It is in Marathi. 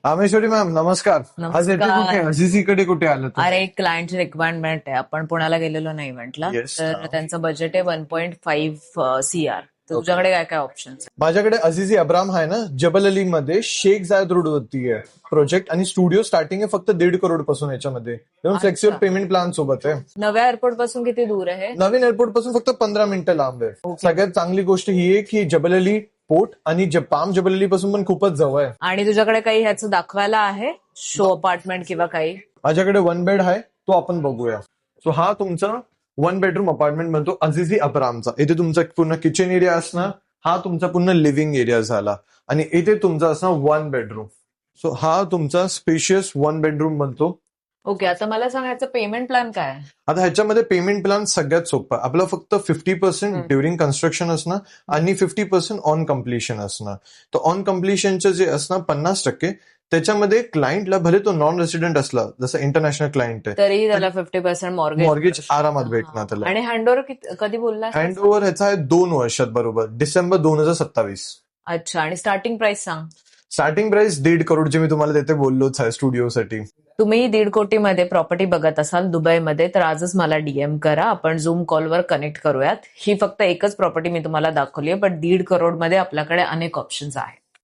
रामेश्वरी मॅम नमस्कार. आज येथे नमस्कार. कुठे अझीझी कडे कुठे आलं तर? अरे, एक क्लायंटची रिक्वायरमेंट आहे. आपण पुण्याला गेलेलो नाही म्हटलं. Yes, तर हा. त्यांचं बजेट आहे 1.5 CR. तर तुझ्याकडे काय काय ऑप्शन्स माझ्याकडे अझीझी अब्राम आहे ना, जबल अली मध्ये शेख जायद रोड वरती आहे प्रोजेक्ट. आणि स्टुडिओ स्टार्टिंग आहे फक्त 1.5 करोड पासून याच्यामध्ये. अच्छा. फ्लेक्सिबल पेमेंट प्लॅन सोबत आहे. नव्या एअरपोर्ट पासून किती दूर आहे? नवीन एअरपोर्ट पासून फक्त 15 मिनिटं लांब आहे. Okay. सगळ्यात चांगली गोष्ट ही आहे की जबल अली पोर्ट आणि पाम जबल अली पासून पण खूपच जवळ आहे. आणि तुझ्याकडे काही ह्याचं दाखवायला आहे शो अपार्टमेंट किंवा काही? माझ्याकडे 1 बेड आहे, तो आपण बघूया. सो हा तुमचा 1 बेडरूम अपार्टमेंट म्हणतो अझीझी अब्रामचा. इथे तुमचा पूर्ण किचन एरिया असणार. हा तुमचा पूर्ण लिव्हिंग एरिया झाला. आणि इथे तुमचा असणार 1 बेडरूम. सो हा तुमचा स्पेशियस 1 बेडरूम बनतो. ओके, आता मला सांग ह्याचं पेमेंट प्लॅन काय आहे? आता ह्याच्यामध्ये पेमेंट प्लॅन सगळ्यात सोपं. आपलं फक्त 50% ड्युरिंग कन्स्ट्रक्शन असणार आणि 50% ऑन कम्प्लिशन असणार. तर ऑन कम्प्लिशनचं जे असणार 50%, त्याच्यामध्ये क्लायंटला भले तो नॉन रेसिडेंट असला, जसं इंटरनॅशनल क्लायंट आहे, तरी त्याला 50% मॉर्गेज आरामात भेटणार त्याला. आणि हँडओव्हर कधी बोलला? हँड ओव्हर ह्याचा आहे 2 वर्षात, बरोबर डिसेंबर 2027. अच्छा, आणि स्टार्टिंग प्राइस सांग. स्टार्टिंग प्राइस 1.5 करोड जे मी तुम्हाला देते बोललोच आहे स्टुडिओसाठी. तुम्ही 1.5 कोटीमध्ये प्रॉपर्टी बघत असाल दुबईमध्ये तर आजच मला डीएम करा. आपण झूम कॉलवर कनेक्ट करूयात. ही फक्त एकच प्रॉपर्टी मी तुम्हाला दाखवली आहे, पण 1.5 करोडमध्ये आपल्याकडे अनेक ऑप्शन्स आहेत.